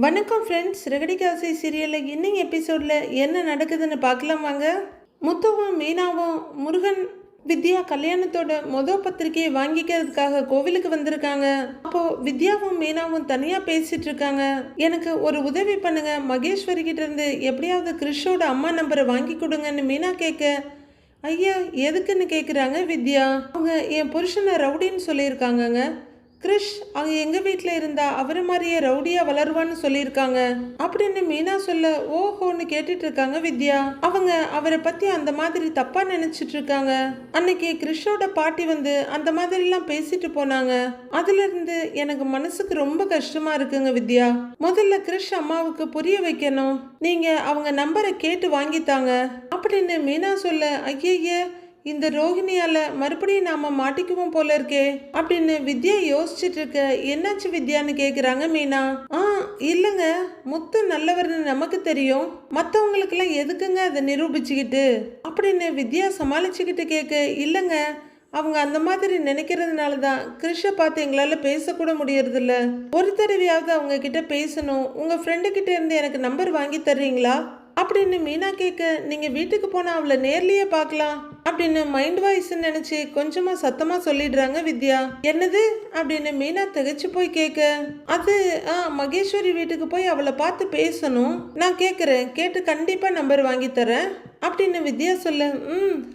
வணக்கம் ஃப்ரெண்ட்ஸ், ரெகடிகாசை சீரியலில் இன்னைக்கு எபிசோடில் என்ன நடக்குதுன்னு பார்க்கலாம் வாங்க. முத்துவும் மீனாவும் முருகன் வித்யா கல்யாணத்தோட பத்திரிகையை வாங்கிக்கிறதுக்காக கோவிலுக்கு வந்திருக்காங்க. அப்போ வித்யாவும் மீனாவும் தனியா பேசிட்டு இருக்காங்க. எனக்கு ஒரு உதவி பண்ணுங்க, மகேஸ்வரி கிட்ட இருந்து எப்படியாவது கிறிஷோட அம்மா நம்பரை வாங்கி கொடுங்கன்னு மீனா கேட்க, ஐயா எதுக்குன்னு கேட்குறாங்க வித்யா. அவங்க என் புருஷனை ரவுடின்னு சொல்லியிருக்காங்கங்க. கிறிஷ் அவங்க எங்க வீட்டில் இருந்தா அவரை மாதிரியே ரவுடியா வளருவான்னு சொல்லியிருக்காங்க அப்படின்னு மீனா சொல்ல, ஓஹோன்னு கேட்டுட்டு இருக்காங்க வித்யா. அவங்க அவரை பத்தி அந்த மாதிரி தப்பா நினைச்சிட்டு இருக்காங்க. அன்னைக்கு கிறிஷோட பாட்டி வந்து அந்த மாதிரி எல்லாம் பேசிட்டு போனாங்க. அதுல இருந்து எனக்கு மனசுக்கு ரொம்ப கஷ்டமா இருக்குங்க வித்யா. முதல்ல கிறிஷ் அம்மாவுக்கு புரிய வைக்கணும். நீங்க அவங்க நம்பரை கேட்டு வாங்கித்தாங்க அப்படின்னு மீனா சொல்ல, ஐயே இந்த ரோஹிணியால மறுபடியும் நாம மாட்டிக்குவோம் போல இருக்கே அப்படின்னு வித்யா யோசிச்சுட்டு இருக்க. என்னாச்சு வித்யான்னு கேக்குறாங்க மீனா. இல்லைங்க, முத்து நல்லவர்னு நமக்கு தெரியும், மற்றவங்களுக்கெல்லாம் எதுக்குங்க அதை நிரூபிச்சுக்கிட்டு அப்படின்னு வித்யா சமாளிச்சுக்கிட்டு கேட்க, இல்லைங்க அவங்க அந்த மாதிரி நினைக்கிறதுனால தான் கிறிஷை பார்த்து எங்களால் பேசக்கூட முடியறதில்ல. ஒரு தடவையாவது அவங்க கிட்ட பேசணும். உங்கள் ஃப்ரெண்டு கிட்ட இருந்து எனக்கு நம்பர் வாங்கி தர்றீங்களா அப்படின்னு மீனா கேட்க, நீங்கள் வீட்டுக்கு போனால் அவளை நேர்லேயே பார்க்கலாம் அப்படின்னு மைண்ட் வாய்ஸ் நினைச்சு கொஞ்சமா சத்தமா சொல்லிடுறாங்க வித்யா. என்னது அப்படின்னு மீனா திகைச்சு போய் கேட்க, அது மகேஸ்வரி வீட்டுக்கு போய் அவளை பார்த்து பேசணும். நான் கேட்குறேன், கேட்டு கண்டிப்பா நம்பர் வாங்கி தரேன் அப்படின்னு வித்யா சொல்ல,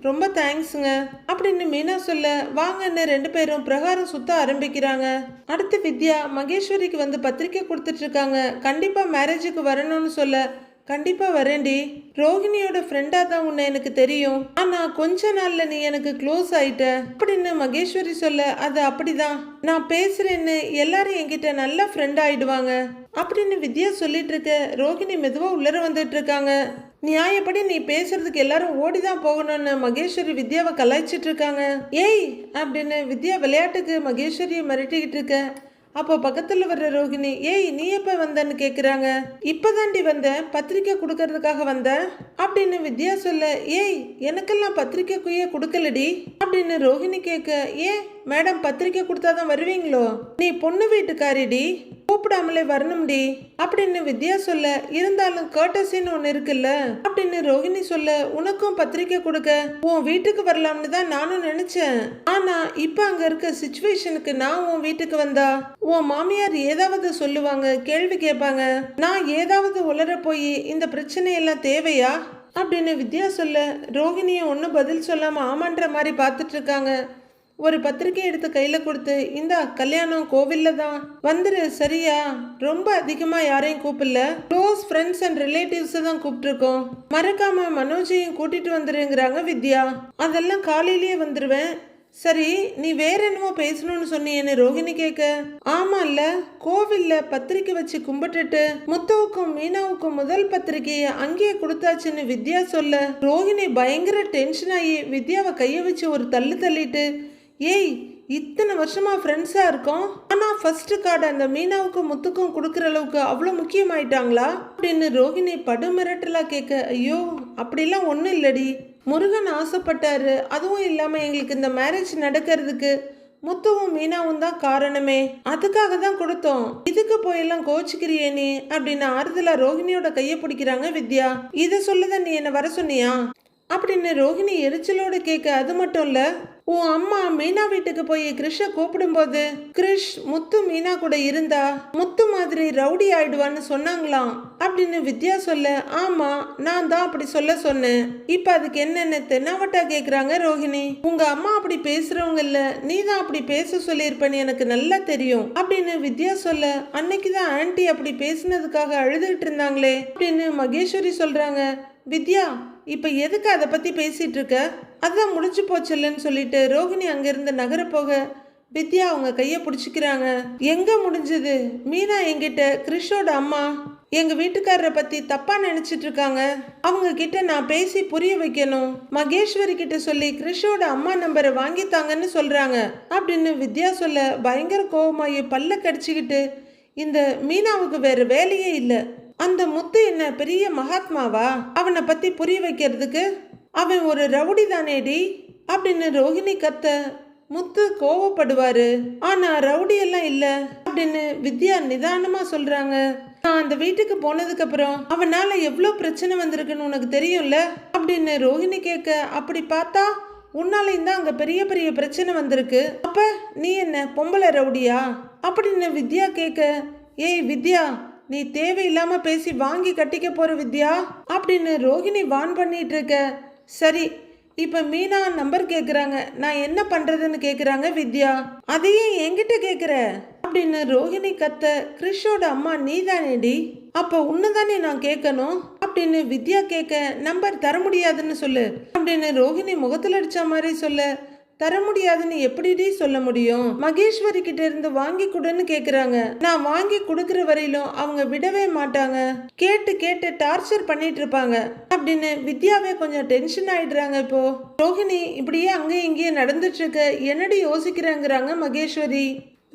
ரொம்ப தேங்க்ஸுங்க அப்படின்னு மீனா சொல்ல, வாங்கன்னு ரெண்டு பேரும் பிரகாரம் சுத்த ஆரம்பிக்கிறாங்க. அடுத்து வித்யா மகேஸ்வரிக்கு வந்து பத்திரிக்கை கொடுத்துட்டு இருக்காங்க. கண்டிப்பா மேரேஜுக்கு வரணும்னு சொல்ல, கண்டிப்பா வரேன்டி, ரோஹிணியோட ஃப்ரெண்டா தான் உன்னை எனக்கு தெரியும், ஆனா கொஞ்ச நாள்ல நீ எனக்கு க்ளோஸ் ஆயிட்ட அப்படின்னு மகேஸ்வரி சொல்ல, அது அப்படிதான், நான் பேசுறேன்னு எல்லாரும் என்கிட்ட நல்ல ஃப்ரெண்ட் ஆயிடுவாங்க அப்படின்னு வித்யா சொல்லிட்டு இருக்க. ரோஹிணி மெதுவா உள்ளர வந்துட்டு இருக்காங்க. நியாயப்படி நீ பேசுறதுக்கு எல்லாரும் ஓடிதான் போகணும்னு மகேஸ்வரி வித்யாவை கலாய்ச்சிட்டு இருக்காங்க. ஏய் அப்படின்னு வித்யா விளையாட்டுக்கு மகேஸ்வரியை மிரட்டிக்கிட்டு இருக்க. அப்போ பக்கத்துல வர்ற ரோஹிணி, ஏய் நீ எப்ப வந்தன்னு கேக்குறாங்க. இப்பதாண்டி வந்த, பத்திரிக்கை கொடுக்கறதுக்காக வந்த அப்படின்னு வித்யா சொல்ல, ஏய் எனக்கெல்லாம் பத்திரிக்கைக்குயே கொடுக்கலடி அப்படின்னு ரோஹிணி கேட்க, ஏன் மேடம் பத்திரிக்கை கொடுத்தாதான் வருவீங்களோ, நீ பொண்ணு வீட்டுக்காரிடி, கூப்பிடாமலே வரணும்டி அப்படின்னு வித்யா சொல்ல, இருந்தாலும் கர்டசின்னு ஒன்று இருக்குல்ல அப்படின்னு ரோஹிணி சொல்ல, உனக்கும் பத்திரிக்கை கொடுக்க உன் வீட்டுக்கு வரலாம்னு தான் நானும் நினைச்சேன், ஆனா இப்ப அங்க இருக்க சிச்சுவேஷனுக்கு நான் உன் வீட்டுக்கு வந்தா உன் மாமியார் ஏதாவது சொல்லுவாங்க, கேள்வி கேட்பாங்க, நான் ஏதாவது உளர போய் இந்த பிரச்சனையெல்லாம் தேவையா அப்படின்னு வித்யா சொல்ல, ரோஹிணியை ஒன்றும் பதில் சொல்லாம ஆமான்ற மாதிரி பார்த்துட்டு இருக்காங்க. ஒரு பத்திரிக்கை எடுத்து கையில கொடுத்து, இந்த கல்யாணம் கோவில்ல தான், வந்துரு சரியா, ரொம்ப அதிகமா யாரையும் கூப்பிடல, க்ளோஸ் ஃப்ரெண்ட்ஸ் அண்ட் ரிலேட்டிவ்ஸ் தான் கூப்பிட்டுருக்கோம், மறக்காம மனோஜையும் கூட்டிட்டு வந்துருங்கிறாங்க வித்யா. அதெல்லாம் காலையிலேயே வந்துருவேன். சரி நீ வேற என்னமோ பேசணும்னு சொன்னீன்னு ரோஹிணி கேட்க, ஆமா இல்ல கோவில்ல பத்திரிக்கை வச்சு கும்பிட்டுட்டு முத்துவுக்கும் மீனாவுக்கும் முதல் பத்திரிக்கையை அங்கேயே கொடுத்தாச்சுன்னு வித்யா சொல்ல, ரோஹிணி பயங்கர டென்ஷன் ஆகி வித்யாவை கைய வச்சு ஒரு தள்ளு தள்ளிட்டு, ஏய் இத்தனை வருஷமா ஃப்ரெண்ட்ஸா இருக்கோம், ஆனா ஃபர்ஸ்ட் கார்டு அந்த மீனாவுக்கும் முத்துக்கும் கொடுக்குற அளவுக்கு அவ்வளோ முக்கியமாயிட்டாங்களா அப்படின்னு ரோஹிணி படு மிரட்டலா கேட்க, ஐயோ அப்படிலாம் ஒன்றும் இல்லடி, முருகன் ஆசைப்பட்டாரு, அதுவும் இல்லாம எங்களுக்கு இந்த மேரேஜ் நடக்கிறதுக்கு முத்துவும் மீனாவும் தான் காரணமே, அதுக்காக தான் கொடுத்தோம், இதுக்கு போயெல்லாம் கோச்சிக்கிறியே நீ அப்படின்னு ஆறுதலா ரோஹிணியோட கையை பிடிக்கிறாங்க வித்யா. இதை சொல்லதான் நீ என்ன வர சொன்னியா அப்படின்னு ரோஹிணி எரிச்சலோடு கேட்க, அது மட்டும் இல்ல உன் அம்மா மீனா வீட்டுக்கு போய் கிறிஷை கூப்பிடும்போது கிறிஷ் முத்து மீனா கூட இருந்தா முத்து மாதிரி ரவுடி ஆயிடுவான்னு சொன்னாங்களாம் அப்படின்னு வித்யா சொல்ல, ஆமா நான் தான் அப்படி சொல்ல சொன்னேன், இப்ப அதுக்கு என்னன்னு தென்னாவட்டா கேக்குறாங்க ரோஹிணி. உங்க அம்மா அப்படி பேசுறவங்க இல்ல, நீ தான் அப்படி பேச சொல்லியிருப்பேன்னு எனக்கு நல்லா தெரியும் அப்படின்னு வித்யா சொல்ல, அன்னைக்குதான் ஆன்டி அப்படி பேசினதுக்காக அழுதுகிட்டு இருந்தாங்களே அப்படின்னு மகேஸ்வரி சொல்றாங்க. வித்யா இப்ப எதுக்கு அதை பத்தி பேசிட்டு இருக்க, அதான் முடிஞ்சு போச்சுல்லன்னு சொல்லிட்டு ரோஹிணி அங்கிருந்து நகர போக வித்யா அவங்க கையை பிடிச்சிக்கிறாங்க. எங்க முடிஞ்சது, மீனா என்கிட்ட கிறிஷோட அம்மா எங்க வீட்டுக்காரரை பத்தி தப்பா நினைச்சிட்டு இருக்காங்க, அவங்க கிட்ட நான் பேசி புரிய வைக்கணும், மகேஸ்வரி கிட்ட சொல்லி கிறிஷோட அம்மா நம்பரை வாங்கித்தாங்கன்னு சொல்றாங்க அப்படின்னு வித்யா சொல்ல, பயங்கர கோபமாயி பல்ல கடிச்சுக்கிட்டு, இந்த மீனாவுக்கு வேற வேலையே இல்லை, அந்த முத்து என்ன பெரிய மகாத்மாவா அவனை பத்தி புரிய வைக்கிறதுக்கு, அவன் ஒரு ரவுடி தானேடி அப்படின்னு ரோஹிணி கத்த, முத்து கோவப்படுவாரு, ஆனா ரவுடி எல்லாம் இல்ல அப்படின்னு வித்யா நிதானமா சொல்றாங்க. நான் அந்த வீட்டுக்கு போனதுக்கு அப்புறம் அவனால எவ்வளவு பிரச்சனை வந்திருக்குன்னு உனக்கு தெரியும்ல அப்படின்னு ரோஹிணி கேட்க, அப்படி பார்த்தா உன்னாலையும் தான் அங்க பெரிய பெரிய பிரச்சனை வந்திருக்கு. அப்ப நீ என்ன பொம்பளை ரவுடியா அப்படின்னு வித்யா கேட்க, ஏய் வித்யா, நீ தேவையில்லாம பேசி வாங்கி கட்டிக்க போற வித்யா அப்படின்னு ரோஹிணி வான் பண்ணிட்டு இருக்க. சரி, இப்ப மீனா நம்பர் கேக்குறாங்க, நான் என்ன பண்றதுன்னு கேக்குறாங்க வித்யா. அதையே என்கிட்ட கேக்குற அப்படின்னு ரோஹிணி கத்த, கிறிஷோட அம்மா நீதானேடி, அப்ப உன்னதானே நான் கேட்கணும் அப்படின்னு வித்யா கேட்க, நம்பர் தர முடியாதுன்னு சொல்லு அப்படின்னு ரோஹிணி முகத்துல அடிச்ச மாதிரி சொல்ல, தர முடியாதுன்னு எப்படிடி சொல்ல முடியும், மகேஸ்வரி கிட்ட இருந்து வாங்கி கொடுன்னு கேக்குறாங்க, நான் வாங்கி கொடுக்கற வரையிலும் அவங்க விடவே மாட்டாங்க, கேட்டு கேட்டு டார்ச்சர் பண்ணிட்டு இருப்பாங்க அப்படின்னு வித்யாவே கொஞ்சம் டென்ஷன் ஆயிடுறாங்க. இப்போ ரோஹிணி இப்படியே அங்கேயும் இங்கேயும் நடந்துட்டு இருக்க, என்னடி யோசிக்கிறாங்கிறாங்க மகேஸ்வரி.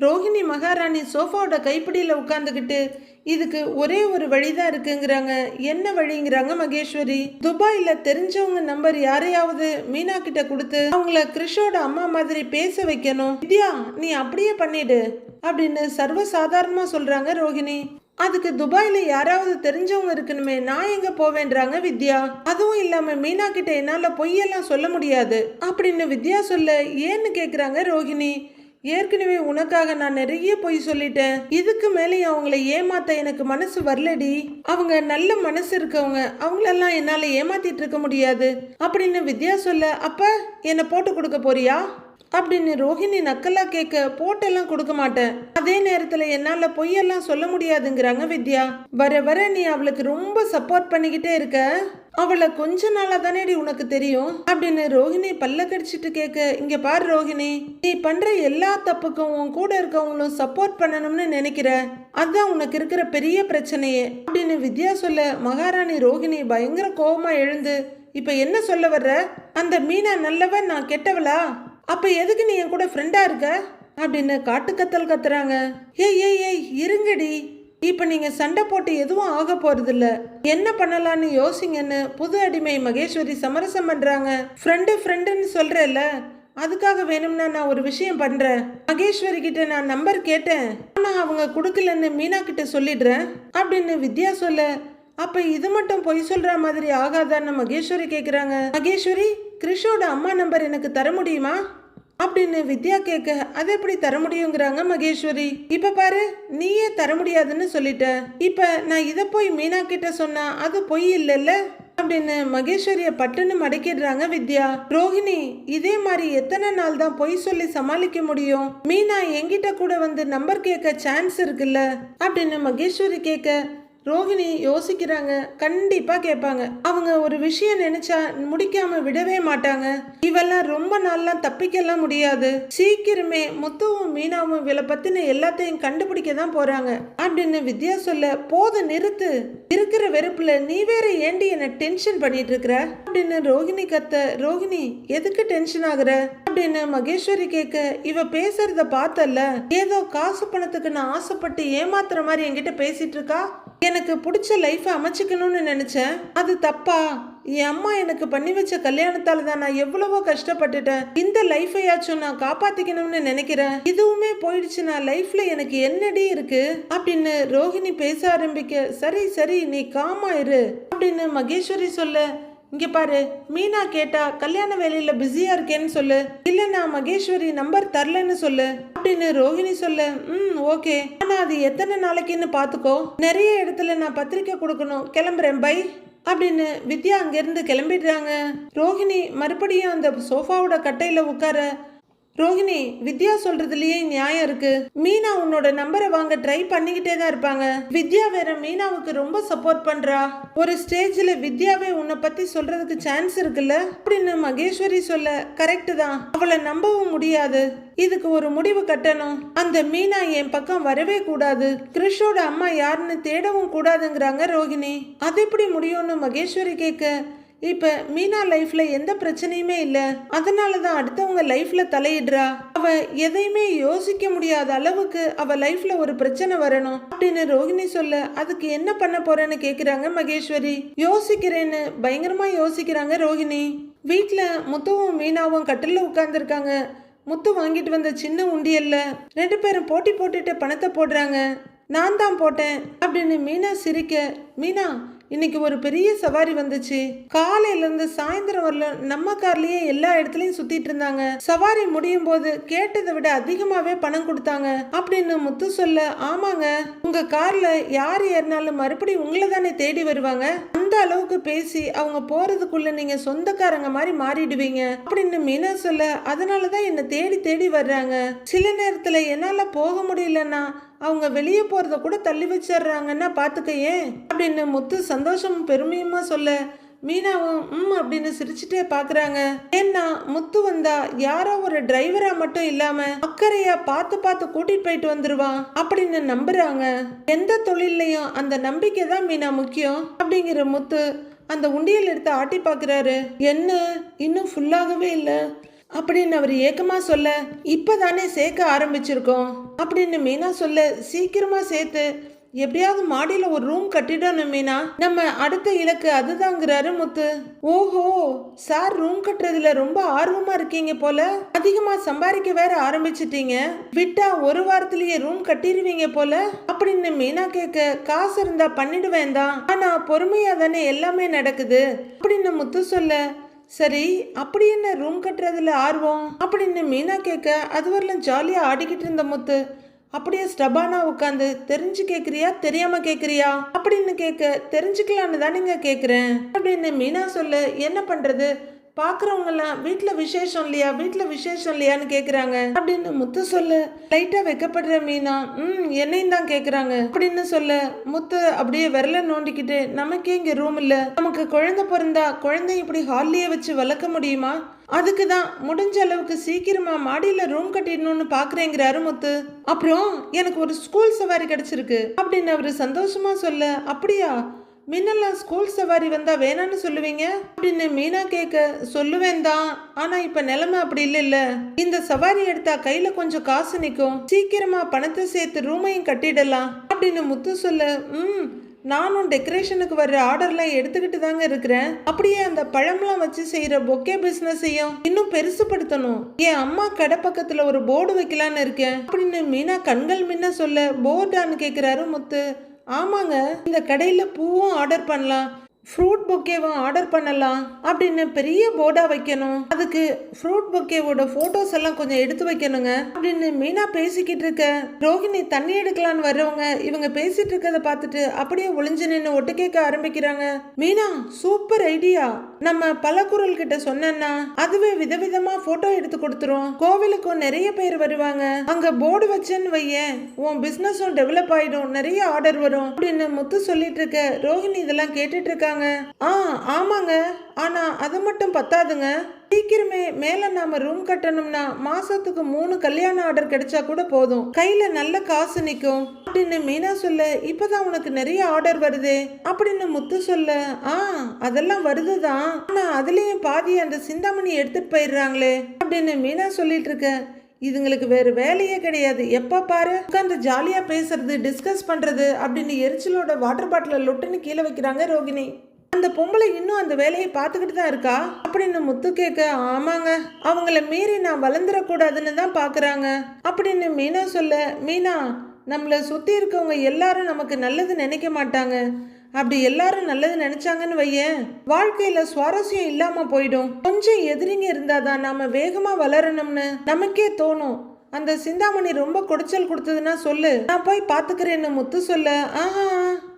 ரோஹிணி மகாராணி சோஃபாவோட கைப்பிடியில் உட்காந்துக்கிட்டு, இதுக்கு ஒரே ஒரு வழிதான் இருக்குங்கிறாங்க. என்ன வழிங்கிறாங்க மகேஸ்வரி. துபாயில தெரிஞ்சவங்க நம்பர் யாரையாவது மீனா கிட்ட கொடுத்து அவங்கள கிறிஷோட அம்மா மாதிரி பேச வைக்கணும். வித்யா, நீ அப்படியே பண்ணிடு அப்படின்னு சர்வசாதாரணமா சொல்றாங்க ரோஹிணி. அதுக்கு துபாயில யாராவது தெரிஞ்சவங்க இருக்கணுமே, நான் எங்க போவேன்றாங்க வித்யா. அதுவும் இல்லாம மீனா கிட்ட என்னால பொய்யெல்லாம் சொல்ல முடியாது அப்படின்னு வித்யா சொல்ல, ஏன்னு கேக்குறாங்க ரோஹிணி. ஏற்கனவே உனக்காக நான் நிறைய பொய் சொல்லிட்டேன், இதுக்கு மேலே அவங்கள ஏமாத்த எனக்கு மனசு வரலடி, அவங்க நல்ல மனசு இருக்கவங்க, அவங்களெல்லாம் என்னால ஏமாத்திட்டு இருக்க முடியாது அப்படின்னு வித்யா சொல்ல, அப்ப என்ன போட்டு கொடுக்க போறியா அப்படின்னு ரோஹிணி நக்கலா கேட்க, போட்டெல்லாம் கொடுக்க மாட்டேன், அதே நேரத்துல என்னால பொய்யெல்லாம் சொல்ல முடியாதுங்கிறாங்க வித்யா. வர வர நீ அவளுக்கு ரொம்ப சப்போர்ட் பண்ணிக்கிட்டே இருக்க, அவளை கொஞ்ச நாளா தானேடி உனக்கு தெரியும் அப்படின்னு ரோஹிணி பல்ல கடிச்சிட்டு கேட்க, இங்க பாரு ரோஹிணி, நீ பண்ற எல்லா தப்புக்கும் உன் கூட இருக்கவங்களும் சப்போர்ட் பண்ணணும்னு நினைக்கிற, அதான் உனக்கு இருக்கிற பெரிய பிரச்சனையே அப்படின்னு வித்யா சொல்ல, மகாராணி ரோஹிணி பயங்கர கோபமா எழுந்து, இப்ப என்ன சொல்ல வர்ற, அந்த மீனா நல்லவன், நான் கெட்டவளா, அப்ப எதுக்கு நீ என் கூட ஃப்ரெண்டா இருக்க அப்படின்னு காட்டு கத்தல் கத்துறாங்க. ஏய் ஏய் ஏய் இருங்கடி, இப்ப நீங்க சண்டை போட்டு எதுவும் ஆக போறது இல்ல, என்ன பண்ணலான்னு யோசிங்கன்னு புது அடிமை மகேஸ்வரி சமரசம் பண்றாங்க. ஃப்ரெண்டுன்னு சொல்றேல்ல, அதுக்காக வேணும்னா நான் ஒரு விஷயம் பண்றேன், மகேஸ்வரி கிட்ட நான் நம்பர் கேட்டேன், ஆனா அவங்க கொடுக்கலன்னு மீனா கிட்ட சொல்லிடுறேன் அப்படின்னு வித்யா சொல்ல, அப்ப இது மட்டும் பொய் சொல்ற மாதிரி ஆகாதான்னு மகேஸ்வரி கேக்குறாங்க. மகேஸ்வரி, கிறிஷோட அம்மா நம்பர் எனக்கு தர முடியுமா அப்படின்னு வித்யா கேட்க, அதை எப்படி தர முடியுங்கிறாங்க மகேஸ்வரி. இப்ப பாரு, நீயே தர முடியாதுன்னு சொல்லிட்ட, இப்ப நான் இதை போய் மீனா கிட்ட சொன்னா அது பொய் இல்லைல்ல அப்படின்னு மகேஸ்வரிய பட்டுன்னு மடக்கிடுறாங்க வித்யா. ரோஹிணி, இதே மாதிரி எத்தனை நாள் தான் பொய் சொல்லி சமாளிக்க முடியும், மீனா என்கிட்ட கூட வந்து நம்பர் கேட்க சான்ஸ் இருக்குல்ல அப்படின்னு மகேஸ்வரி கேட்க, ரோஹிணி யோசிக்கிறாங்க, கண்டிப்பா கேட்பாங்க, அவங்க ஒரு விஷயம் நினைச்சா முடிக்காம விடவே மாட்டாங்க, இவெல்லாம் ரொம்ப நாள்லாம் தப்பிக்கலாம் முடியாது, சீக்கிரமே முத்துவும் மீனாவும் இவளை பத்தின எல்லாத்தையும் கண்டுபிடிக்க தான் போறாங்க அப்படின்னு வித்யா சொல்ல, போது நிறுத்து, இருக்கிற வெறுப்புல நீ வேற ஏண்டி என்ன டென்ஷன் பண்ணிட்டு இருக்கிற அப்படின்னு ரோஹிணி கத்த, ரோஹிணி எதுக்கு டென்ஷன் ஆகுற அப்படின்னு மகேஸ்வரி கேட்க, இவ பேசுறத பார்த்தல, ஏதோ காசு பணத்துக்கு நான் ஆசைப்பட்டு ஏமாத்துற மாதிரி என்கிட்ட பேசிட்டு இருக்கா, எனக்கு பிடிச்ச லைஃப் அமைச்சுக்கணும்னு நினைச்சேன், அது தப்பா, என் அம்மா எனக்கு பண்ணி வச்ச கல்யாணத்தால தான் நான் எவ்வளவோ கஷ்டப்பட்டுட்டேன், இந்த லைஃபையாச்சும் நான் காப்பாத்திக்கணும்னு நினைக்கிறேன், இதுவுமே போயிடுச்சுன்னா லைஃப்ல எனக்கு என்னடி இருக்கு அப்படின்னு ரோஹிணி பேச ஆரம்பிக்க, சரி சரி நீ காமா இரு அப்படின்னு மகேஸ்வரி சொல்ல, இங்க பாரு, மீனா கேட்டா கல்யாண வேலையில பிஸியா இருக்கேன்னு சொல்லு, இல்ல நான் மகேஸ்வரி நம்பர் தரலன்னு சொல்லு அப்படின்னு ரோஹிணி சொல்ல, ஓகே, ஆனா அது எத்தனை நாளைக்குன்னு பாத்துக்கோ, நிறைய இடத்துல நான் பத்திரிக்கை கொடுக்கணும், கிளம்புறேன், பை அப்படின்னு வித்யா அங்கிருந்து கிளம்பிடுறாங்க. ரோஹிணி மறுபடியும் அந்த சோஃபாவோட கட்டையில உட்கார, ரோஹிணி, வித்யா சொல்றதுலயே நியாயம் இருக்கு, மீனா உன்னோட நம்பரை வாங்க ட்ரை பண்ணிக்கிட்டே தான் இருப்பாங்க, வித்யா வேற மீனாவுக்கு ரொம்ப சப்போர்ட் பண்றா, ஒரு ஸ்டேஜ்ல வித்யாவே உன்னை பத்தி சொல்றதுக்கு சான்ஸ் இருக்குல்ல அப்படின்னு மகேஸ்வரி சொல்ல, கரெக்ட் தான், அவளை நம்பவும் முடியாது, இதுக்கு ஒரு முடிவு கட்டணும், அந்த மீனா என் பக்கம் வரவே கூடாது, கிறிஷோட அம்மா யாருன்னு தேடவும் கூடாதுங்கிறாங்க ரோஹிணி. அது எப்படி முடியும்னு மகேஸ்வரி கேட்க, இப்ப மீனா லைஃப்ல எந்த பிரச்சனையுமே இல்ல, அதனாலதான் அடுத்தவங்க லைஃப்ல தலையிடுறா, அவ எதையுமே யோசிக்க முடியாத அளவுக்கு அவ லைஃப்ல ஒரு பிரச்சனை வரணும் அப்படின்னு ரோஹிணி சொல்ல, அதுக்கு என்ன பண்ண போறேன்னு கேக்குறாங்க மகேஸ்வரி. யோசிக்கிறேன்னு பயங்கரமா யோசிக்கிறாங்க ரோஹிணி. வீட்டுல முத்துவும் மீனாவும் கட்டில உட்கார்ந்துருக்காங்க. முத்து வாங்கிட்டு வந்த சின்ன உண்டியல்ல ரெண்டு பேரும் போட்டி போட்டுட்டு பணத்தை போடுறாங்க. நான் தான் போட்டேன் அப்படின்னு மீனா சிரிக்க, மீனா இன்னைக்கு ஒரு பெரிய சவாரி வந்துச்சு. காலையில இருந்து சாயந்தரம் வரல நம்ம கார்லயே எல்லா இடத்துலயும் சுத்திட்டு இருந்தாங்க. சவாரி முடியும் போது கேட்டதை விட அதிகமாவே பணம் கொடுத்தாங்க அப்படின்னு முத்து சொல்ல, ஆமாங்க, உங்க கார்ல யார் ஏறினாலும் மறுபடியும் உங்களை தானே தேடி வருவாங்க. அந்த அளவுக்கு பேசி அவங்க போறதுக்குள்ள நீங்க சொந்தக்காரங்க மாதிரி மாறிடுவீங்க அப்படின்னு மீனா சொல்ல, அதனாலதான் என்ன தேடி தேடி வர்றாங்க. சில நேரத்துல என்னால போக முடியலன்னா அவங்க வெளியே போறத கூட தள்ளி வச்சிடுறாங்கன்னா பாத்துக்கையே அப்படின்னு முத்து சந்தோஷம் பெருமையுமா சொல்ல, மீனாவும் அப்படின்னு சிரிச்சுட்டே பாக்குறாங்க. ஏன்னா முத்து வந்தா யாரோ ஒரு டிரைவரா மட்டும் இல்லாம அக்கறையா பார்த்து பார்த்து கூட்டிட்டு போயிட்டு வந்துருவான் அப்படின்னு நம்புறாங்க. எந்த தொழிலையும் அந்த நம்பிக்கை தான் மீனா முக்கியம் அப்படிங்கிற முத்து அந்த உண்டியல் எடுத்து ஆட்டி பாக்குறாரு. என்ன இன்னும் ஃபுல்லாகவே இல்லை அப்படின்னு அவர் ஏக்கமா சொல்ல, இப்பதானே சேர்க்க ஆரம்பிச்சிருக்கோம் அப்படின்னு மீனா சொல்ல, சீக்கிரமா சேர்த்து எப்படியாவது மாடியில ஒரு ரூம் கட்டிடணும் மீனா, நம்ம அடுத்த இலக்கு அதுதாங்கிறாரு முத்து. ஓஹோ, சார் ரூம் கட்டுறதுல ரொம்ப ஆர்வமா இருக்கீங்க போல, அதிகமா சம்பாதிக்க வேற ஆரம்பிச்சிட்டீங்க, விட்டா ஒரு வாரத்திலேயே ரூம் கட்டிடுவீங்க போல அப்படின்னு மீனா கேட்க, காசு இருந்தா பண்ணிடுவேன் தான், ஆனா பொறுமையா தானே எல்லாமே நடக்குது அப்படின்னு முத்து சொல்ல, சரி அப்படி என்ன ரூம் கட்டுறதுல ஆர்வம் அப்படின்னு மீனா கேட்க, அது வரலாம் ஜாலியா ஆடிக்கிட்டு இருந்த முத்து அப்படியே ஸ்டபானா உட்காந்து, தெரிஞ்சு கேக்குறியா தெரியாம கேக்குறியா அப்படின்னு கேட்க, தெரிஞ்சுக்கலான்னு தானுங்க கேக்குறேன் அப்படின்னு மீனா சொல்ல, என்ன பண்றது பாக்குறவங்கலாம் வீட்டுல விசேஷம் இல்லையா வீட்டுல விசேஷம் இல்லையான்னு கேக்குறாங்க அப்படின்னு முத்து சொல்ல, லைட்டா வைக்கப்படுற மீனா என்னையும் தான் கேக்குறாங்க அப்படின்னு சொல்ல, முத்து அப்படியே விரல நோண்டிக்கிட்டு, நமக்கே இங்க ரூம் இல்ல, நமக்கு குழந்தை பிறந்தா குழந்தை இப்படி ஹால்லயே வச்சு வளர்க்க முடியுமா, அதுக்கு தான் முடிஞ்ச அளவுக்கு சீக்கிரமா மாடியில ரூம் கட்டிடணும்னு பாக்குறேங்கிறாரு முத்து. அப்புறம் எனக்கு ஒரு ஸ்கூல் சவாரி கிடைச்சிருக்கு அப்படின்னு அவரு சந்தோஷமா சொல்ல, அப்படியா, முன்னெல்லாம் ஸ்கூல் சவாரி வந்தா வேணான்னு சொல்லுவீங்க அப்படின்னு மீனா கேட்க, சொல்லுவேன் தான், ஆனா இப்ப நிலைமை அப்படி இல்ல. இந்த சவாரி எடுத்தா கையில கொஞ்சம் காசு நிக்கும், சீக்கிரமா பணத்தை சேர்த்து ரூமையும் கட்டிடலாம் அப்படின்னு முத்து சொல்ல, நானும் டெக்கரேஷனுக்கு வர்ற ஆர்டர்லாம் எடுத்துக்கிட்டு தாங்க இருக்கிறேன். அப்படியே அந்த பழம்லாம் வச்சு செய்யற பொக்கே பிசினஸையும் இன்னும் பெருசுப்படுத்தணும். என் அம்மா கடை பக்கத்துல ஒரு போர்டு வைக்கலான்னு இருக்கேன் அப்படின்னு மீனா கண்கள் முன்ன சொல்ல, போர்டான்னு கேக்குறாரு முத்து. ஆமாங்க, இந்த கடையில பூவும் ஆர்டர் பண்ணலாம், ஃப்ரூட் பொக்கேவும் ஆர்டர் பண்ணலாம் அப்படின்னு பெரிய போர்டா வைக்கணும், அதுக்கு ஃப்ரூட் பொக்கேவோட போட்டோஸ் எல்லாம் கொஞ்சம் எடுத்து வைக்கணுங்க அப்படின்னு மீனா பேசிக்கிட்டு இருக்க, ரோஹிணி தண்ணி எடுக்கலான்னு வர்றவங்க இவங்க பேசிட்டு இருக்கதை பார்த்துட்டு அப்படியே ஒளிஞ்சு நின்று ஒட்டு கேட்க ஆரம்பிக்கிறாங்க. மீனா சூப்பர் ஐடியா, நம்ம பலகுரல் கிட்ட சொன்னா அதுவே விதவிதமா போட்டோ எடுத்து கொடுத்துரும், கோவிலுக்கும் நிறைய பேர் வருவாங்க, அங்க போர்டு வச்சேன்னு வையேன் உன் பிசினஸும் டெவலப் ஆயிடும், நிறைய ஆர்டர் வரும் அப்படின்னு முத்து சொல்லிட்டு இருக்க, ரோஹிணி இதெல்லாம் கேட்டுட்டு இருக்காங்க. ஆமாங்க, ஆனா அது மட்டும் பத்தாதுங்க, சீக்கிரமே மேல நாம ரூம் கட்டணும்னா மாசத்துக்கு 3 கல்யாண ஆர்டர் கிடைச்சா கூட போதும், கையில நல்ல காசு நிக்கும் அப்படின்னு மீனா சொல்ல, இப்பதான் உனக்கு நிறைய ஆர்டர் வருதே அப்படின்னு முத்து சொல்ல, அதெல்லாம் வருதுதான், ஆனா அதுலயும் பாதி அந்த சிந்தாமணி எடுத்துட்டு போயிடுறாங்களே அப்படின்னு மீனா சொல்லிட்டு இருக்க, இதுங்களுக்கு வேறு வேலையே கிடையாது, எப்ப பாரு உட்காந்து ஜாலியா பேசுறது டிஸ்கஸ் பண்றது அப்படின்னு எரிச்சலோட வாட்டர் பாட்டில லொட்டுன்னு கீழே வைக்கிறாங்க ரோகிணி. அந்த பொம்பளை இன்னும் அந்த வேலையை பார்த்துக்கிட்டு தான் இருக்கா அப்படின்னு முத்து கேட்க, ஆமாங்க, அவங்கள மீறி நான் வளர்ந்துடக்கூடாதுன்னு தான் பாக்குறாங்க அப்படின்னு மீனா சொல்ல, மீனா நம்மளை சுத்தி இருக்கவங்க எல்லாரும் நமக்கு நல்லது நினைக்க மாட்டாங்க, அப்படி எல்லாரும் நல்லது நினைச்சாங்கன்னு வையேன் வாழ்க்கையில சுவாரஸ்யம் இல்லாம போயிடும், கொஞ்சம் எதிரிங்க இருந்தாதான் நாம வேகமா வளரணும்னு நமக்கே தோணும், அந்த சிந்தாமணி ரொம்ப குடைச்சல் கொடுத்ததுன்னா சொல்லு, நான் போய் பாத்துக்கிறேன்னு முத்து சொல்ல,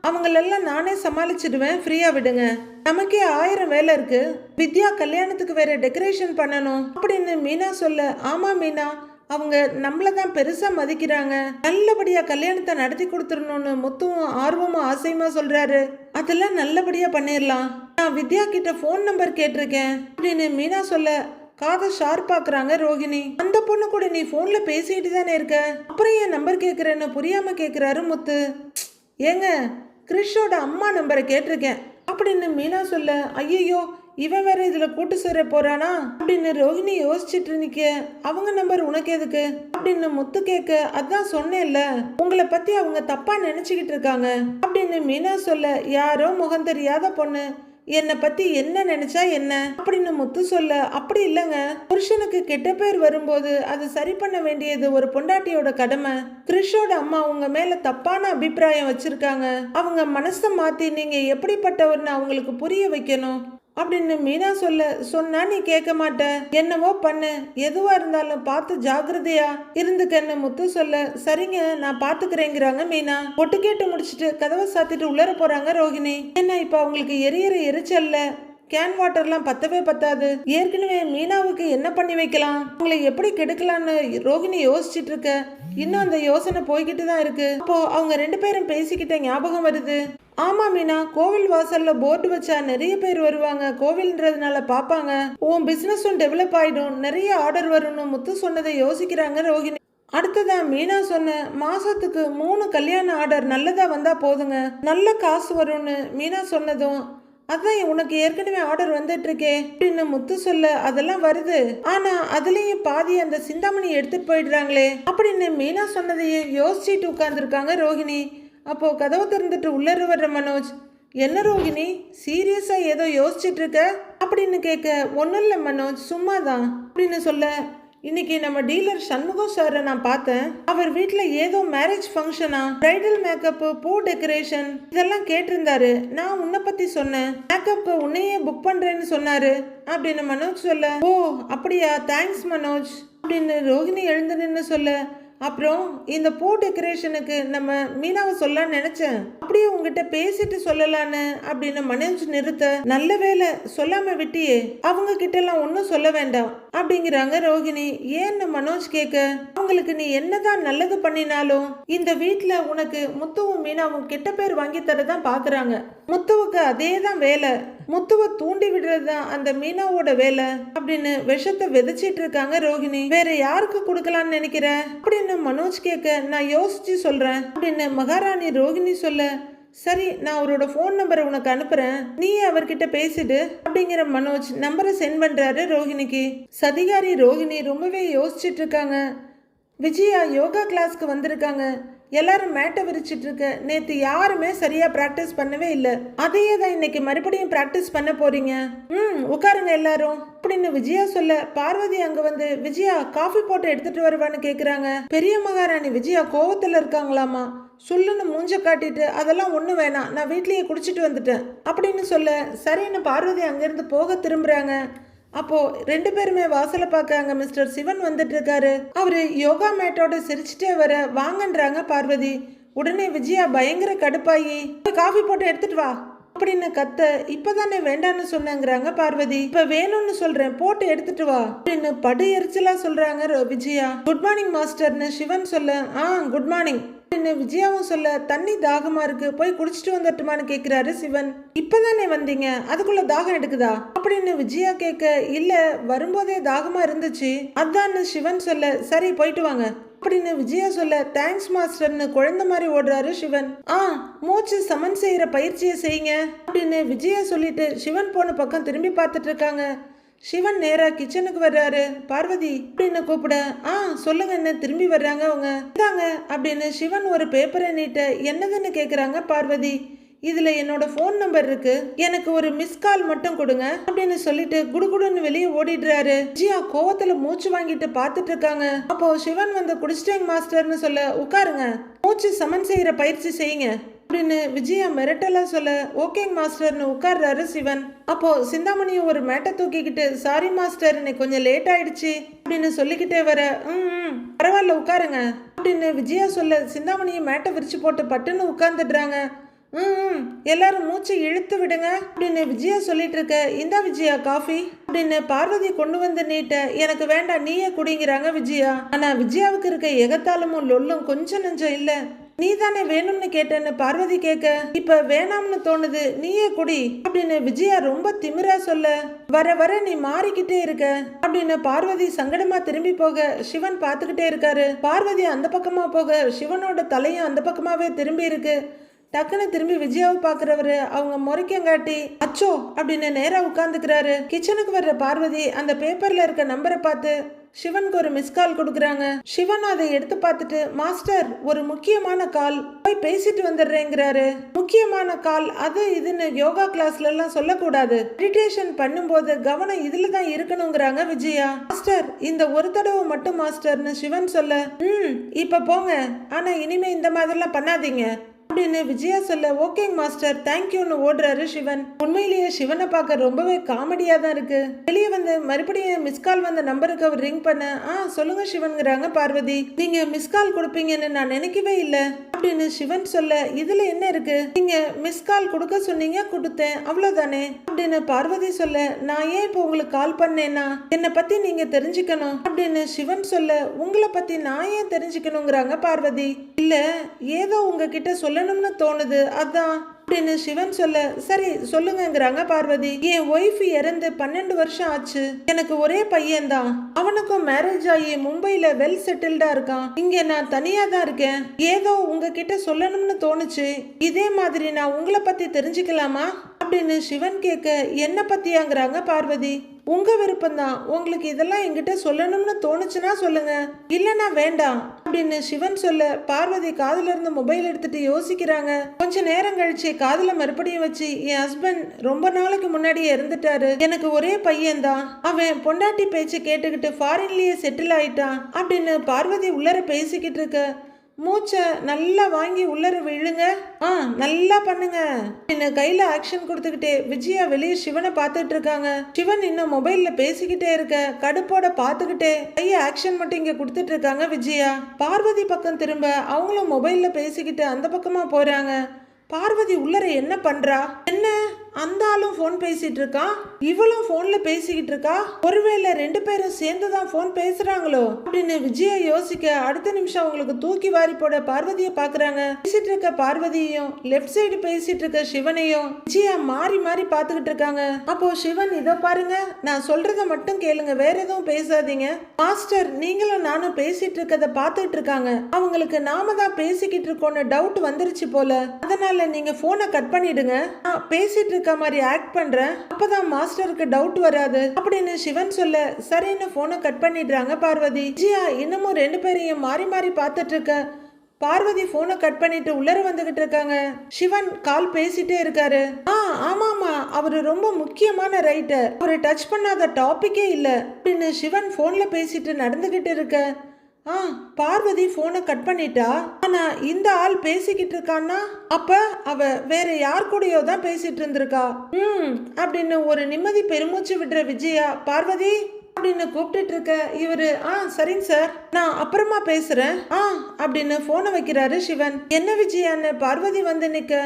அவங்களெல்லாம் நானே சமாளிச்சிடுவேன், ஃப்ரீயா விடுங்க, நமக்கே 1000 வேலை இருக்கு, வித்யா கல்யாணத்துக்கு வேற டெக்கரேஷன் பண்ணணும் அப்படின்னு மீனா சொல்ல, ஆமா மீனா, அவங்க நம்மளதான் பெருசா மதிக்கிறாங்க, நல்லபடியா கல்யாணத்தை நடத்தி கொடுத்துடணும்னு முத்துவும் ஆர்வமும் ஆசையுமா சொல்றாரு, அதெல்லாம் நல்லபடியா பண்ணிடலாம், நான் வித்யா கிட்ட போன் நம்பர் கேட்டிருக்கேன் அப்படின்னு மீனா சொல்ல, காதை ஷார்ப்பாக்குறாங்க ரோஹிணி. அந்த பொண்ணு கூட நீ போன்ல பேசிட்டு தானே இருக்க, அப்புறம் என் நம்பர் கேட்கறேன்னு புரியாம கேட்கிறாரு முத்து. ஏங்க, கிறிஷோட அம்மா நம்பரை கேட்டிருக்கேன் அப்படின்னு மீனா சொல்ல, ஐயோ இவன் வேற இதுல கூட்டு சேர போறானா அப்படின்னு ரோஹிணி யோசிச்சுட்டு நிக்க, அவங்க நம்பர் உனக்கு எதுக்கு அப்படின்னு முத்து கேட்க, அதான் சொன்னேன்ல உங்களை பத்தி அவங்க தப்பா நினைச்சுக்கிட்டு இருக்காங்க அப்படின்னு மீனா சொல்ல, யாரோ முகம் தெரியாத பொண்ணு என்னை பத்தி என்ன நினைச்சா என்ன அப்படின்னு முத்து சொல்ல, அப்படி இல்லைங்க, புருஷனுக்கு கெட்ட பேர் வரும்போது அது சரி பண்ண வேண்டியது ஒரு பொண்டாட்டியோட கடமை. கிறிஷோட அம்மா உங்க மேல தப்பான அபிப்பிராயம் வச்சிருக்காங்க. அவங்க மனசை மாத்தி நீங்க எப்படிப்பட்டவர்னு அவங்களுக்கு புரிய வைக்கணும் அப்படின்னு மீனா சொன்னா நீ கேட்க மாட்ட, என்னவோ பண்ணு, எதுவா இருந்தாலும் பார்த்து ஜாக்கிரதையா இருந்துக்கன்னு முத்து சொல்ல, சரிங்க நான் பாத்துக்கிறேங்கிறாங்க மீனா. பொட்டு கேட்டு முடிச்சுட்டு கதவை சாத்திட்டு உள்ளர போறாங்க ரோஹிணி. என்ன இப்ப அவங்களுக்கு எரியற எரிச்சல்ல கேன் வாட்டர்லாம் பத்தவே பத்தாது. ஏற்கனவே மீனாவுக்கு என்ன பண்ணி வைக்கலாம், அவங்களை எப்படி கெடுக்கலான்னு ரோஹிணி யோசிச்சுட்டு இருக்க. இன்னும் அந்த யோசனை போய்கிட்டு தான் இருக்கு. அப்போ அவங்க 2 பேரும் பேசிக்கிட்ட ஞாபகம் வருது. ஆமா மீனா, கோவில் வாசல்ல போர்டு வச்சா நிறைய பேர் வருவாங்க, கோவில்ன்றதுனால பாப்பாங்க, உன் பிசினஸும் டெவலப் ஆயிடும், நிறைய ஆர்டர் வரும்னு முத்து சொன்னதை யோசிக்கிறாங்க ரோஹிணி. அடுத்ததான் மீனா சொன்ன மாசத்துக்கு 3 கல்யாண ஆர்டர் நல்லதா வந்தா போதுங்க, நல்ல காசு வரும்னு மீனா சொன்னதும், அதான் உனக்கு ஏற்கனவே ஆர்டர் வந்துட்டு இருக்கே அப்படின்னு முத்து சொல்ல, அதெல்லாம் வருது, ஆனா அதுலயும் பாதி அந்த சிந்தாமணி எடுத்துட்டு போயிடுறாங்களே அப்படின்னு மீனா சொன்னதையே யோசிச்சுட்டு உட்கார்ந்துருக்காங்க ரோஹிணி. அப்போ கதவு திறந்துட்டு உள்ளர வர்ற மனோஜ், என்ன ரோஹிணி சீரியஸா ஏதோ யோசிச்சுட்டு இருக்க அப்படின்னு கேட்க, ஒன்றும் இல்லை மனோஜ் சும்மாதான் அப்படின்னு சொல்ல, இன்னைக்கு நம்ம டீலர் சண்முகம் சாரை நான் பார்த்தேன். அவர் வீட்டில் ஏதோ மேரேஜ் ஃபங்க்ஷனா, பிரைடல் மேக்கப்பு, பூ டெக்கரேஷன் இதெல்லாம் கேட்டிருந்தாரு. நான் உன்னை பத்தி சொன்னேன், மேக்கப்க்கு உன்னையே புக் பண்றேன்னு சொன்னாரு அப்படின்னு மனோஜ் சொல்ல, ஓ அப்படியா, தேங்க்ஸ் மனோஜ் அப்படின்னு ரோஹிணி எழுந்து நின்று சொல்ல, அப்புறம் இந்த பூ டெக்கரேஷனுக்கு நம்ம மீனாவை சொல்லலான்னு நினைச்சேன், அப்படியே உங்ககிட்ட பேசிட்டு சொல்லலான்னு அப்படின்னு மனோஜ் நிறுத்த, நல்ல வேலை சொல்லாம விட்டியே, அவங்க கிட்ட எல்லாம் ஒன்னும் சொல்ல வேண்டாம் அப்படிங்கிறாங்க ரோஹிணி. ஏன்னு மனோஜ் கேட்க, அவங்களுக்கு நீ என்னதான் நல்லது பண்ணினாலும் இந்த வீட்டுல உனக்கு முத்துவும் மீனாவும் கெட்ட பேர் வாங்கி தரதான் பாக்குறாங்க. முத்துவுக்கு அதே தான் வேலை, முத்துவை தூண்டி விடுறதுதான் அந்த மீனாவோட வேலை அப்படின்னு விஷத்தை விதைச்சிட்டு இருக்காங்க ரோஹிணி. வேற யாருக்கு கொடுக்கலான்னு நினைக்கிற அப்படின்னு மனோஜ் கேட்க, நான் யோசிச்சு சொல்றேன் அப்படின்னு மகாராணி ரோஹிணி சொல்ல, சரி நான் அவரோட ஃபோன் நம்பரை உனக்கு அனுப்புறேன், நீ அவர்கிட்ட பேசிடு அப்படிங்கிற மனோஜ் நம்பரை சென்ட் பண்றாரு ரோஹிணிக்கு. சதிகாரி ரோஹிணி ரொம்பவே யோசிச்சுட்டு இருக்காங்க. விஜயா யோகா கிளாஸ்க்கு வந்திருக்காங்க, எல்லாரும் மேட்டை விரிச்சிட்டு இருக்க, நேத்து யாருமே சரியா பிராக்டிஸ் பண்ணவே இல்லை, அதையே தான் இன்னைக்கு மறுபடியும் பிராக்டிஸ் பண்ண போறீங்க, உட்காருங்க எல்லாரும் அப்படின்னு விஜயா சொல்ல, பார்வதி அங்க வந்து விஜயா காஃபி போட்டு எடுத்துட்டு வருவான்னு கேக்குறாங்க. பெரிய மகாராணி விஜயா கோவத்துல இருக்காங்களாமா, சொல்லுன்னு மூஞ்ச காட்டிட்டு, அதெல்லாம் ஒண்ணு வேணாம் நான் வீட்லயே குடிச்சிட்டு வந்துட்டேன் அப்படின்னு சொல்ல, சரின்னு பார்வதி அங்கிருந்து போக திரும்புறாங்க. அப்போ 2 பேருமே வாசலை பார்க்காங்க. மிஸ்டர் சிவன் வந்துட்டு இருக்காரு. அவரு யோகா மேட்டோட சிரிச்சுட்டே வர, வாங்கன்றாங்க பார்வதி. உடனே விஜயா பயங்கர கடுப்பாயி, காஃபி போட்டு எடுத்துட்டு வா அப்படின்னு கத்த, இப்பதானே வேண்டான்னு சொன்னாங்கிறாங்க பார்வதி. இப்ப வேணும்னு சொல்றேன், போட்டு எடுத்துட்டு வா அப்படின்னு படு எரிச்சலா சொல்றாங்க விஜயா. குட் மார்னிங் மாஸ்டர்னு சிவன் சொல்ல, குட் மார்னிங் அப்படின்னு விஜயாவும் சொல்ல, தண்ணி தாகமா இருக்கு, போய் குடிச்சிட்டு வந்துட்டுமான்னு கேக்குறாரு சிவன். இப்பதானே வந்தீங்க, அதுக்குள்ள தாகம் எடுக்குதா அப்படின்னு விஜயா கேட்க, இல்ல வரும்போதே தாகமா இருந்துச்சு அதான்னு சிவன் சொல்ல, சரி போயிட்டு வாங்க அப்படின்னு விஜயா சொல்ல, தேங்க்ஸ் மாஸ்டர்னு குழந்தை மாதிரி ஓடுறாரு சிவன். மூச்சு சமன் செய்யற பயிற்சியை செய்யுங்க அப்படின்னு விஜயா சொல்லிட்டு சிவன் போன பக்கம் திரும்பி பார்த்துட்டு இருக்காங்க. சிவன் நேரா கிச்சனுக்கு வர்றாரு. பார்வதி அப்படின்னு கூப்பிட, சொல்லுங்கன்னு திரும்பி வர்றாங்க அவங்க. இதாங்க அப்படின்னு சிவன் ஒரு பேப்பரை நீட்ட, என்னதுன்னு கேக்குறாங்க பார்வதி. இதுல என்னோட ஃபோன் நம்பர் இருக்கு, எனக்கு ஒரு மிஸ் கால் மட்டும் கொடுங்க அப்படின்னு சொல்லிட்டு குடுகுடுன்னு வெளியே ஓடிடுறாரு. ஜியா கோவத்துல மூச்சு வாங்கிட்டு பாத்துட்டு இருக்காங்க. அப்போ சிவன் வந்து குடிச்சிட்டேங்க மாஸ்டர்னு சொல்ல, உட்காருங்க, மூச்சு சமன் செய்யற பயிற்சி செய்யுங்க அப்படின்னு விஜயா மிரட்டலா சொல்ல, ஓகேங்க மாஸ்டர்னு உட்கார்றாரு சிவன். அப்போ சிந்தாமணியும் ஒரு மேட்டை தூக்கிக்கிட்டு, சாரி மாஸ்டர் இன்னைக்கு கொஞ்சம் லேட் ஆயிடுச்சு அப்படின்னு சொல்லிக்கிட்டே வர, பரவாயில்ல உட்காருங்க அப்படின்னு விஜயா சொல்ல, சிந்தாமணியும் மேட்டை விரிச்சு போட்டு பட்டுன்னு உட்கார்ந்துடுறாங்க. எல்லாரும் மூச்சு இழுத்து விடுங்க அப்படின்னு விஜயா சொல்லிட்டு இருக்க, இந்தா விஜயா காஃபி அப்படின்னு பார்வதி கொண்டு வந்து நீட்ட, எனக்கு வேண்டாம் நீயே குடிங்கிறாங்க விஜயா. ஆனா விஜயாவுக்கு இருக்க எகத்தாளமும் லொல்லும் கொஞ்சம் நெஞ்சம் இல்ல. நீ தானே வேணும்னு கேட்டேன்னு பார்வதி கேட்க, இப்ப வேணாம்னு தோணுது, நீயே குடி அப்படின்னு விஜயா ரொம்ப திமிரா சொல்ல, வர வர நீ மாறிக்கிட்டே இருக்க அப்படின்னு பார்வதி சங்கடமா திரும்பி போக சிவன் பார்த்துக்கிட்டே இருக்காரு. பார்வதி அந்த பக்கமா போக சிவனோட தலையும் அந்த பக்கமாவே திரும்பி இருக்கு. டக்குன்னு திரும்பி விஜயாவை பாக்குறவரு அவங்க முறைக்கங்காட்டி, அச்சோ அப்படின்னு நேரா உட்கார்ந்துக்கிறாரு. கிச்சனுக்கு வர்ற பார்வதி அந்த பேப்பர்ல இருக்க நம்பரை பார்த்து, சிவனுக்கு ஒரு மிஸ் கால் கொடுக்குறாங்க. சிவன் அதை எடுத்து பார்த்துட்டு, மாஸ்டர் ஒரு முக்கியமான கால், போய் பேசிட்டு வந்துடுறேங்கிறாரு. முக்கியமான கால் அது இதுன்னு யோகா கிளாஸ்ல எல்லாம் சொல்லக்கூடாது, மெடிடேஷன் பண்ணும்போது கவனம் இதுல தான் இருக்கணுங்கிறாங்க விஜயா. மாஸ்டர் இந்த ஒரு தடவை மட்டும் மாஸ்டர்னு சிவன் சொல்ல, இப்ப போங்க, ஆனா இனிமே இந்த மாதிரிலாம் பண்ணாதீங்க அப்படின்னு விஜயா சொல்ல, ஓகேங்க மாஸ்டர் தேங்க்யூன்னு ஓடுறாரு சிவன். உண்மையிலேயே சிவனை பார்க்க ரொம்பவே காமெடியா தான் இருக்கு. வெளியே வந்து மறுபடியும் மிஸ் கால் வந்த நம்பருக்கு அவர் ரிங் பண்ண, சொல்லுங்க சிவன்கிறாங்க பார்வதி. நீங்க மிஸ் கால் கொடுப்பீங்கன்னு நான் நினைக்கவே இல்லை அப்படின்னு சிவன் சொல்ல, இதுல என்ன இருக்கு, நீங்க மிஸ் கால் கொடுக்க சொன்னீங்க, கொடுத்தேன், அவ்வளவுதானே அப்படின்னு பார்வதி சொல்ல, நான் ஏன் இப்போ உங்களுக்கு கால் பண்ணேன்னா என்னை பத்தி நீங்க தெரிஞ்சுக்கணும் அப்படின்னு சிவன் சொல்ல, உங்களை பத்தி நான் ஏன் தெரிஞ்சுக்கணுங்கிறாங்க பார்வதி. இல்ல ஏதோ உங்ககிட்ட சொல்லணும்னு தோணுது அதான் அப்படின்னு சிவன் சொல்ல, சரி சொல்லுங்கிறாங்க பார்வதி. என் ஒய்ஃப் இறந்து 12 வருஷம் ஆச்சு. எனக்கு ஒரே பையன்தான். அவனுக்கும் மேரேஜ் ஆகி மும்பைல வெல் செட்டில்டா இருக்கான். இங்க நான் தனியா தான் இருக்கேன். ஏதோ உங்ககிட்ட சொல்லணும்னு தோணுச்சு. இதே மாதிரி நான் உங்களை பத்தி தெரிஞ்சுக்கலாமா அப்படின்னு சிவன் கேட்க, என்ன பத்தியாங்கிறாங்க பார்வதி. உங்க விருப்பம் தான், உங்களுக்கு இதெல்லாம் என்கிட்ட சொல்லணும்னு தோணுச்சுன்னா சொல்லுங்க, இல்லைன்னா வேண்டாம் அப்படின்னு சிவன் சொல்ல, பார்வதி காதுல இருந்து மொபைல் எடுத்துட்டு யோசிக்கிறாங்க. கொஞ்ச நேரம் கழிச்சு காதுல மறுபடியும் வச்சு, என் ஹஸ்பண்ட் ரொம்ப நாளைக்கு முன்னாடியே இறந்துட்டாரு. எனக்கு ஒரே பையன் தான். அவன் பொண்டாட்டி பேச்சு கேட்டுக்கிட்டு ஃபாரின்லயே செட்டில் ஆயிட்டான் அப்படின்னு பார்வதி உள்ளர பேசிக்கிட்டு இருக்க, மூச்சை நல்லா வாங்கி உள்ளர விழுங்க, நல்லா பண்ணுங்க அப்படின்னு கையில ஆக்ஷன் கொடுத்துக்கிட்டே விஜயா வெளியே சிவனை பார்த்துட்டு இருக்காங்க. சிவன் இன்னும் மொபைல்ல பேசிக்கிட்டே இருக்க கடுப்போட பார்த்துக்கிட்டே கைய ஆக்ஷன் மட்டும் இங்க கொடுத்துட்டு இருக்காங்க விஜயா. பார்வதி பக்கம் திரும்ப அவங்களும் மொபைல்ல பேசிக்கிட்டு அந்த பக்கமா போறாங்க. பார்வதி உள்ளர என்ன பண்றா, என்ன அந்த ஆளும் போன் பேசிட்டு இருக்கான், இவளும் போன்ல பேசிக்கிட்டு இருக்கா, ஒருவேளை ரெண்டு பேரும் சேர்ந்துதான் போன் பேசுறாங்களோ அப்படின்னு விஜயா யோசிக்க, அடுத்த நிமிஷம் அவங்களுக்கு தூக்கி வாரி போட பார்வதியை பாக்குறாங்க. பேசிட்டு இருக்க பார்வதியையும் லெப்ட் சைடு பேசிட்டு இருக்க சிவனையும் விஜயா மாறி மாறி பாத்துக்கிட்டு இருக்காங்க. அப்போ சிவன், இதோ பாருங்க, நான் சொல்றத மட்டும் கேளுங்க, வேற எதுவும் பேசாதீங்க. மாஸ்டர் நீங்களும் நானும் பேசிட்டு இருக்கத பாத்துட்டு இருக்காங்க. அவங்களுக்கு நாம தான் பேசிக்கிட்டு இருக்கோன்னு டவுட் வந்துருச்சு போல. அதனால நீங்க போனை கட் பண்ணிடுங்க. நான் பேசிட்டு இருக்க மாதிரி ஆக்ட் பண்றேன், அப்பதான் மாஸ்டருக்கு டவுட் வராது அப்படின்னு சிவன் சொல்ல, சரின்னு போனை கட் பண்ணிடுறாங்க பார்வதி. விஜயா இன்னமும் ரெண்டு பேரையும் மாறி மாறி பார்த்துட்டு இருக்க. பார்வதி போனை கட் பண்ணிட்டு உள்ளர வந்துகிட்டு இருக்காங்க. சிவன் கால் பேசிட்டே இருக்காரு. ஆமாமா, அவரு ரொம்ப முக்கியமான ரைட்டர், அவரு டச் பண்ணாத டாபிக்கே இல்ல அப்படின்னு சிவன் போன்ல பேசிட்டு நடந்துகிட்டு இருக்க. பார்வதி போனை கட் பண்ணிட்டா. ஆனா இந்த ஆள் பேசிக்கிட்டு இருக்கான்னா அப்ப அவ வேற யார் கூடயோ தான் பேசிட்டு இருந்திருக்கா. அப்படின்னு ஒரு நிம்மதி பெருமூச்சு விடுற விஜயா, பார்வதி அப்படின்னு கூப்பிட்டு இருக்க. இவரு சரிங்க சார், நான் அப்புறமா பேசுறேன் அப்படின்னு போனை வைக்கிறாரு சிவன். என்ன விஜயான்னு பார்வதி வந்து நிக்க,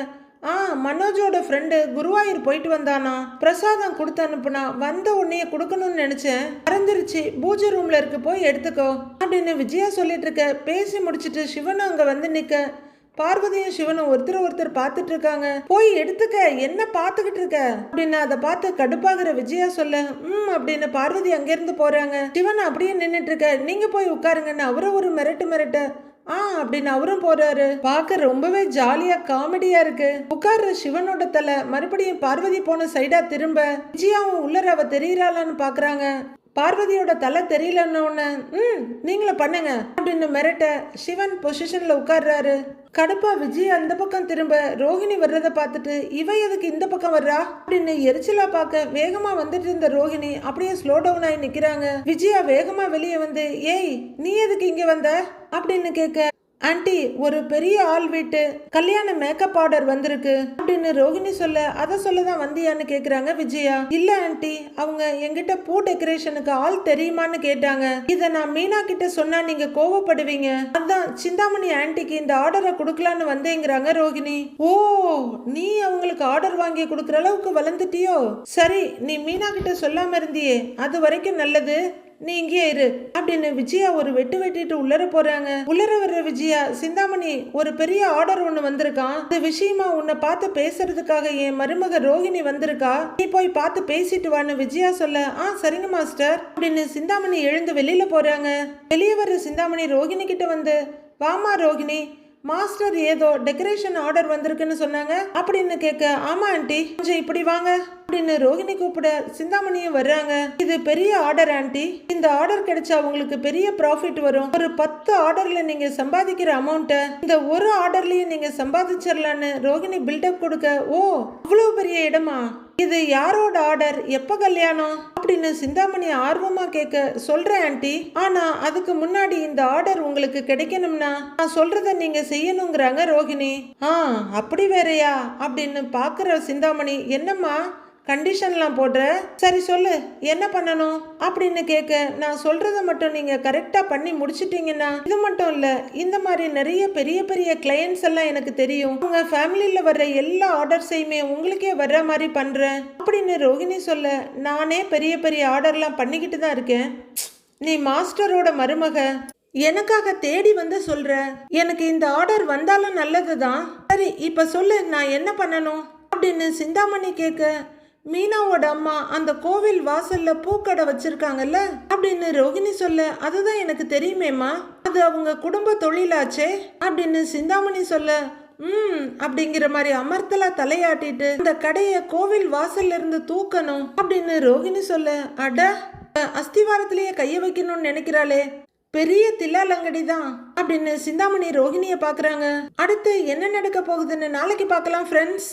மனோஜோட ஃப்ரெண்டு குருவாயூர் போயிட்டு வந்தானா, பிரசாதம் கொடுத்து அனுப்புனா, வந்த உடனே கொடுக்கணும்னு நினைச்சேன், மறந்துருச்சு, பூஜை ரூம்ல இருக்கு, போய் எடுத்துக்கோ அப்படின்னு விஜயா சொல்லிட்டு இருக்க. பேசி முடிச்சிட்டு சிவனும் அங்க வந்து நிக்க. பார்வதியும் சிவனும் ஒருத்தர் பார்த்துட்டு இருக்காங்க. போய் எடுத்துக்க, என்ன பார்த்துக்கிட்டு இருக்க அப்படின்னு அதை பார்த்து கடுப்பாகிற விஜயா சொல்ல, அப்படின்னு பார்வதி அங்கிருந்து போறாங்க. சிவன் அப்படியே நின்றுட்டு இருக்க. நீங்க போய் உட்காருங்கன்னு அவரும் ஒரு மிரட்டு அப்படின்னு அவரும் போறாரு. பார்க்க ரொம்பவே ஜாலியா காமெடியா இருக்கு. உட்கார்ற சிவனோட தலை மறுபடியும் பார்வதி போன சைடா திரும்ப, விஜயாவும் உள்ளர அவ தெரியறாளான்னு பாக்குறாங்க. பார்வதியோட தலை தெரியலன்னு நீங்களும் பண்ணுங்க அப்படின்னு மிரட்ட சிவன் பொசிஷன்ல உட்கார்றாரு. கடுப்பா விஜய் அந்த பக்கம் திரும்ப ரோஹிணி வர்றத பார்த்துட்டு, இவ எதுக்கு இந்த பக்கம் வர்றா அப்படின்னு எரிச்சலா பார்க்க, வேகமா வந்துட்டு இருந்த ரோஹிணி அப்படியே ஸ்லோ டவுன் ஆகி நிக்கிறாங்க. விஜயா வேகமா வெளியே வந்து, ஏய் நீ எதுக்கு இங்க வந்த அப்படின்னு கேட்க, ஆண்டி ஒரு பெரிய ஆள் வீட்டு கல்யாண மேக்கப் ஆர்டர் வந்திருக்கு அப்படின்னு ரோஹிணி சொல்ல, அதை சொல்லதான் வந்தியான்னு கேக்குறாங்க விஜயா. இல்ல ஆண்டி, அவங்க என்கிட்ட பூ டெக்கரேஷனுக்கு ஆள் தெரியுமான்னு கேட்டாங்க. இத நான் மீனா கிட்ட சொன்னா நீங்க கோவப்படுவீங்க, அதான் சிந்தாமணி ஆண்டிக்கு இந்த ஆர்டரை கொடுக்கலான்னு வந்தேங்கிறாங்க ரோஹிணி. ஓ, நீ அவங்களுக்கு ஆர்டர் வாங்கி கொடுக்கற அளவுக்கு வளர்ந்துட்டியோ, சரி நீ மீனா கிட்ட சொல்லாம இருந்தியே, அது வரைக்கும் நல்லது, நீ இங்கே இரு அப்படின்னு விஜயா ஒரு வெட்டிட்டு உள்ளர போறாங்க. உள்ளர வர்ற விஜயா, சிந்தாமணி ஒரு பெரிய ஆர்டர் ஒண்ணு வந்திருக்கான், இந்த விஷயமா உன்னை பார்த்து பேசுறதுக்காக என் மருமக ரோஹிணி வந்திருக்கா, நீ போய் பார்த்து பேசிட்டு வான்னு விஜயா சொல்ல, சரிங்க மாஸ்டர் அப்படின்னு சிந்தாமணி எழுந்து வெளியில போறாங்க. வெளியே வர்ற சிந்தாமணி ரோஹிணி கிட்ட வந்து, வாமா ரோஹிணி, மாஸ்டர் ஏதோ டெக்கரேஷன் ஆர்டர் வந்திருக்குன்னு சொன்னாங்க அப்படின்னு கேட்க, ஆமா ஆண்டி, கொஞ்சம் இப்படி வாங்க அப்படின்னு ரோகிணி கூப்பிட சிந்தாமணியும் வர்றாங்க. இது பெரிய ஆர்டர் ஆண்டி, இந்த ஆர்டர் கிடைச்சா உங்களுக்கு பெரிய ப்ராஃபிட் வரும். ஒரு 10 ஆர்டர்ல நீங்க சம்பாதிக்கிற அமௌண்ட்டை இந்த ஒரு ஆர்டர்லயே நீங்க சம்பாதிச்சிடலான்னு ரோகிணி பில்டப் கொடுக்க, ஓ அவ்வளவு பெரிய இடமா, இது யாரோட ஆர்டர், எப்ப கல்யாணம் அப்படின்னு சிந்தாமணி ஆர்வமா கேட்க, சொல்றேன் ஆண்டி, ஆனா அதுக்கு முன்னாடி இந்த ஆர்டர் உங்களுக்கு கிடைக்கணும்னா நான் சொல்றத நீங்க செய்யணுங்கிறாங்க ரோகிணி. அப்படி வேறையா அப்படின்னு பாக்குற சிந்தாமணி, என்னம்மா கண்டிஷன்லாம் போடுற, சரி சொல்லு என்ன பண்ணணும் அப்படின்னு கேட்க, நான் சொல்றத மட்டும் நீங்க கரெக்டா பண்ணி முடிச்சிட்டீங்கன்னா, இது மட்டும் இல்ல இந்த மாதிரி நிறைய பெரிய பெரிய கிளையன்ஸ் எல்லாம் எனக்கு தெரியும், உங்க ஃபேமிலியில வர்ற எல்லா ஆர்டர்ஸையுமே உங்களுக்கே வர்ற மாதிரி பண்றேன் அப்படின்னு ரோகிணி சொல்ல, நானே பெரிய பெரிய ஆர்டர்லாம் பண்ணிக்கிட்டு தான் இருக்கேன், நீ மாஸ்டரோட மருமக, எனக்காக தேடி வந்து சொல்ற, எனக்கு இந்த ஆர்டர் வந்தாலும் நல்லதுதான், சரி இப்ப சொல்லு நான் என்ன பண்ணணும் அப்படின்னு சிந்தாமணி கேட்க, மீனாவோட அம்மா அந்த கோவில் வாசல்ல பூக்கடை வச்சிருக்காங்கல்ல அப்படின்னு ரோகிணி சொல்ல, அதுதான் எனக்கு தெரியுமேம்மா, அது அவங்க குடும்ப தொழிலாச்சே அப்படின்னு சிந்தாமணி சொல்ல, அப்படிங்கிற மாதிரி அமர்த்தலா தலையாட்டிட்டு இந்த கடையை கோவில் வாசல்ல இருந்து தூக்கணும் அப்படின்னு ரோகிணி சொல்ல, அட அஸ்திவாரத்திலேயே கைய வைக்கணும்னு நினைக்கிறாளே, பெரிய தில்லாலங்கடி தான் அப்படின்னு சிந்தாமணி ரோகிணியை பாக்குறாங்க. அடுத்து என்ன நடக்க போகுதுன்னு நாளைக்கு பார்க்கலாம் ஃப்ரெண்ட்ஸ்.